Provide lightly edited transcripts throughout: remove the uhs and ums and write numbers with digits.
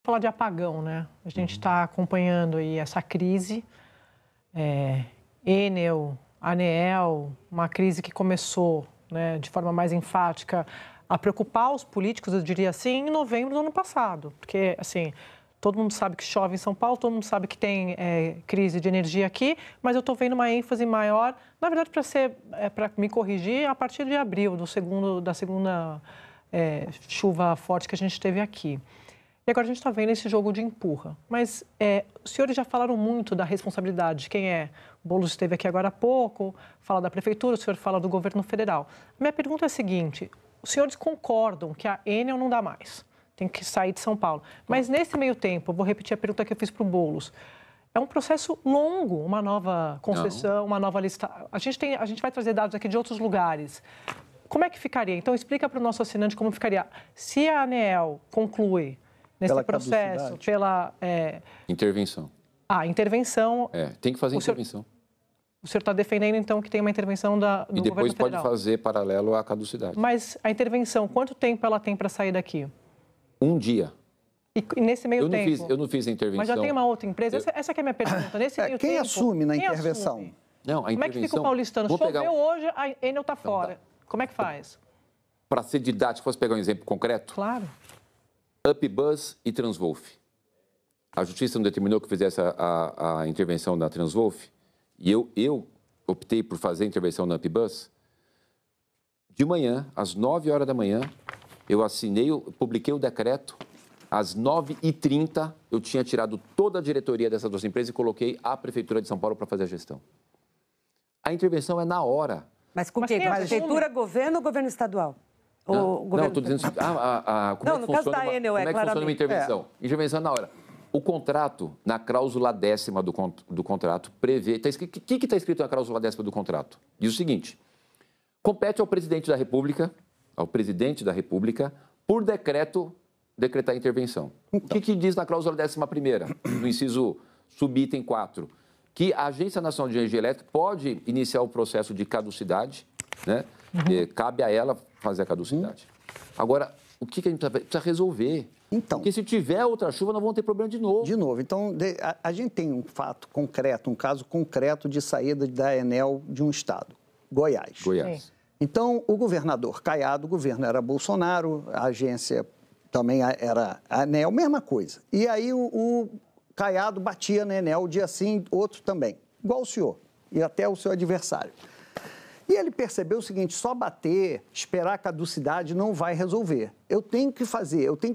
Falar de apagão, né? A gente está acompanhando aí essa crise, Enel, ANEEL, uma crise que começou, né, de forma mais enfática a preocupar os políticos, eu diria assim, em novembro do ano passado, porque assim todo mundo sabe que chove em São Paulo, todo mundo sabe que tem crise de energia aqui, mas eu estou vendo uma ênfase maior, na verdade, para me corrigir, a partir de abril, da segunda chuva forte que a gente teve aqui. E agora a gente está vendo esse jogo de empurra. Mas os senhores já falaram muito da responsabilidade de quem é. O Boulos esteve aqui agora há pouco, fala da prefeitura, o senhor fala do governo federal. Minha pergunta é a seguinte: os senhores concordam que a Enel não dá mais? Tem que sair de São Paulo. Mas nesse meio tempo, eu vou repetir a pergunta que eu fiz para o Boulos. É um processo longo, uma nova concessão, uma nova lista. A gente vai trazer dados aqui de outros lugares. Como é que ficaria? Então, explica para o nosso assinante como ficaria. Se a ANEEL conclui nesse processo, pela... Intervenção. Intervenção... tem que fazer intervenção. O senhor está defendendo, então, que tem uma intervenção do governo federal. E depois pode fazer paralelo à caducidade. Mas a intervenção, quanto tempo ela tem para sair daqui? Um dia. E nesse meio tempo? Eu não fiz a intervenção. Mas já tem uma outra empresa? Essa que é a minha pergunta. Nesse meio quem tempo, assume na intervenção? Assume? Não, a intervenção... Como é que fica o paulistano? Choveu hoje, a Enel está fora. Como é que faz? Para ser didático, posso pegar um exemplo concreto? Claro. UpBus e Transwolf. A justiça não determinou que fizesse a intervenção da Transwolf e eu optei por fazer a intervenção na UpBus. De manhã, às 9 horas da manhã, eu publiquei o decreto. Às 9h30, eu tinha tirado toda a diretoria dessas duas empresas e coloquei a Prefeitura de São Paulo para fazer a gestão. A intervenção é na hora. Mas com o quê? Prefeitura, governo ou governo estadual? Não, estou dizendo assim, no caso da Enel, como é que funciona uma intervenção? Intervenção na hora. O contrato, na cláusula 10ª do contrato, prevê... O que está escrito na cláusula 10ª do contrato? Diz o seguinte: compete ao presidente da República, por decreto, decretar a intervenção. Então. O que diz na cláusula 11ª, no inciso subitem 4? Que a Agência Nacional de Energia Elétrica pode iniciar o processo de caducidade, né? Cabe a ela fazer a caducidade. Agora, o que a gente precisa resolver? Então, porque se tiver outra chuva, nós vamos ter problema de novo. De novo. Então, a gente tem um fato concreto, um caso concreto de saída da Enel de um estado, Goiás. Goiás. Então, o governador Caiado, o governo era Bolsonaro, a agência também era a Enel, mesma coisa. E aí o Caiado batia na Enel, dia sim, outro também, igual o senhor, e até o seu adversário. E ele percebeu o seguinte: só bater, esperar a caducidade não vai resolver. Eu tenho que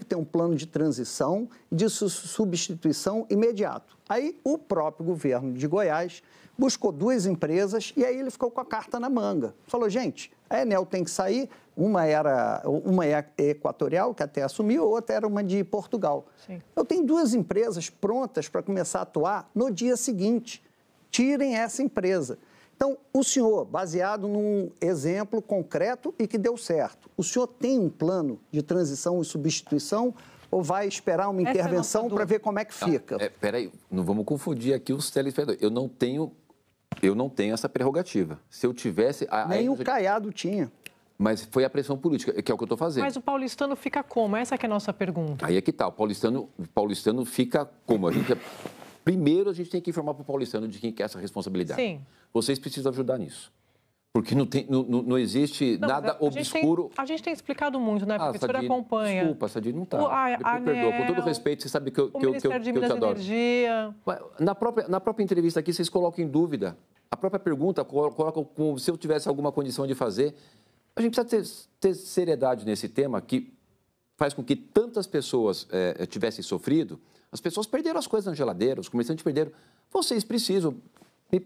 ter um plano de transição e de substituição imediato. Aí o próprio governo de Goiás buscou duas empresas e aí ele ficou com a carta na manga. Falou: gente, a Enel tem que sair, uma é Equatorial, que até assumiu, outra era uma de Portugal. Sim. Eu tenho duas empresas prontas para começar a atuar no dia seguinte. Tirem essa empresa. Então, o senhor, baseado num exemplo concreto e que deu certo, o senhor tem um plano de transição e substituição ou vai esperar uma intervenção para ver como é que fica? Peraí, não vamos confundir aqui os telespectadores. Eu não tenho essa prerrogativa. Se eu tivesse... Nem o Caiado tinha. Mas foi a pressão política, que é o que eu estou fazendo. Mas o paulistano fica como? Essa que é a nossa pergunta. Aí é que tá, o paulistano fica como? Primeiro, a gente tem que informar para o paulistano de quem quer essa responsabilidade. Sim. Vocês precisam ajudar nisso. Porque não existe nada obscuro. A gente tem explicado muito, né? Porque o senhor acompanha. Desculpa, Sadi, não está. Me perdoa, com todo respeito, você sabe que eu te adoro. Energia. Na própria entrevista aqui, vocês colocam em dúvida. A própria pergunta coloca como se eu tivesse alguma condição de fazer. A gente precisa ter seriedade nesse tema que faz com que tantas pessoas tivessem sofrido. As pessoas perderam as coisas na geladeira, os comerciantes perderam. Vocês precisam,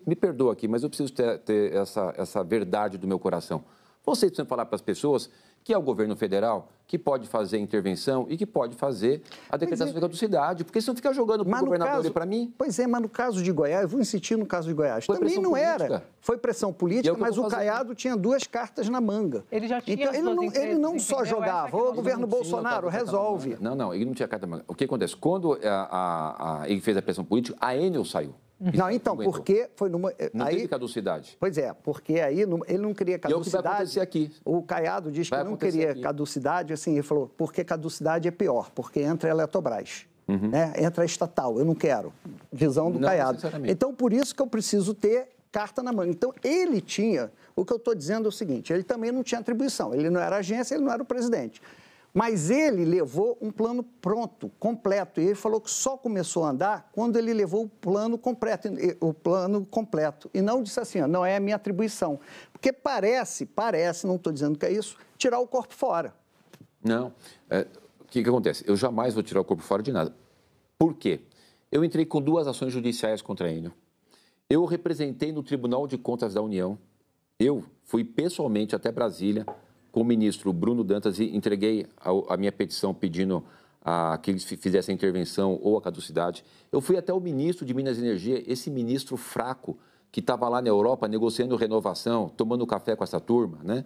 me perdoa aqui, mas eu preciso ter essa verdade do meu coração. Vocês precisam falar para as pessoas que é o governo federal que pode fazer a intervenção e que pode fazer a decretação de caducidade, porque senão fica jogando para o governador e para mim. Pois é, mas no caso de Goiás, eu vou insistir no caso de Goiás, também não era. Foi pressão política, mas o Caiado tinha duas cartas na manga. Ele já tinha então, ele não só jogava, o governo Bolsonaro resolve. Não, ele não tinha carta na manga. O que acontece? Quando ele fez a pressão política, a Enel saiu. Não, então, porque foi numa... Não teve caducidade. Pois é, porque aí ele não queria caducidade. E é o que vai acontecer aqui. O Caiado diz que não queria caducidade, assim, ele falou, porque caducidade é pior, porque entra a Eletrobras. né? Entra a estatal, eu não quero. Visão do Caiado. Então, por isso que eu preciso ter carta na manga. Então, ele tinha... O que eu estou dizendo é o seguinte, ele também não tinha atribuição. Ele não era agência, ele não era o presidente. Mas ele levou um plano pronto, completo. E ele falou que só começou a andar quando ele levou o plano completo. E não disse assim, ó, não é a minha atribuição. Porque parece, não estou dizendo que é isso, tirar o corpo fora. Não. O que acontece? Eu jamais vou tirar o corpo fora de nada. Por quê? Eu entrei com 2 ações judiciais contra a Enel. Eu representei no Tribunal de Contas da União. Eu fui pessoalmente até Brasília com o ministro Bruno Dantas e entreguei a minha petição pedindo que eles fizessem a intervenção ou a caducidade. Eu fui até o ministro de Minas e Energia, esse ministro fraco que estava lá na Europa negociando renovação, tomando café com essa turma, né?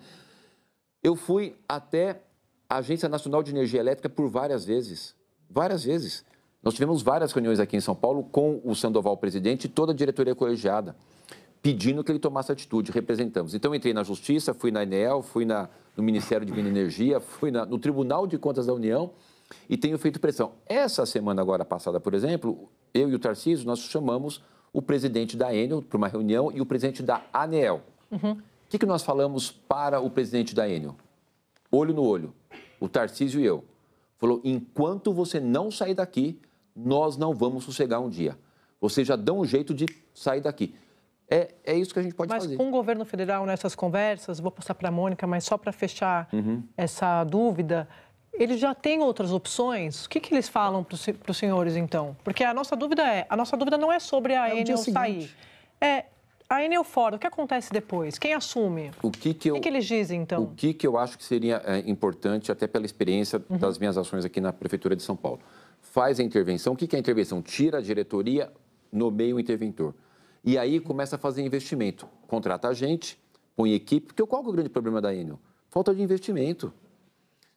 Eu fui até a Agência Nacional de Energia Elétrica por várias vezes. Várias vezes. Nós tivemos várias reuniões aqui em São Paulo com o Sandoval presidente e toda a diretoria colegiada, pedindo que ele tomasse atitude, representamos. Então, entrei na Justiça, fui na Enel, fui no Ministério de Minas e Energia, fui no Tribunal de Contas da União e tenho feito pressão. Essa semana agora passada, por exemplo, eu e o Tarcísio, nós chamamos o presidente da Enel para uma reunião e o presidente da ANEEL. O que nós falamos para o presidente da Enel? Olho no olho, o Tarcísio e eu. Falou, enquanto você não sair daqui, nós não vamos sossegar um dia. Vocês já dão um jeito de sair daqui. É isso que a gente pode fazer. Mas com o governo federal nessas conversas, vou passar para a Mônica, mas só para fechar essa dúvida, eles já têm outras opções? O que eles falam para os senhores, então? Porque a nossa dúvida não é sobre a Enel sair. A Enel fora, o que acontece depois? Quem assume? O que eles dizem, então? O que eu acho que seria importante, até pela experiência das minhas ações aqui na Prefeitura de São Paulo. Faz a intervenção. O que é a intervenção? Tira a diretoria, nomeia o interventor. E aí começa a fazer investimento. Contrata a gente, põe equipe. Porque qual é o grande problema da Enel? Falta de investimento.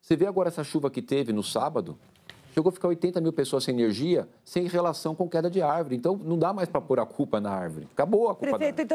Você vê agora essa chuva que teve no sábado, chegou a ficar 80 mil pessoas sem energia, sem relação com queda de árvore. Então, não dá mais para pôr a culpa na árvore. Acabou a culpa da árvore.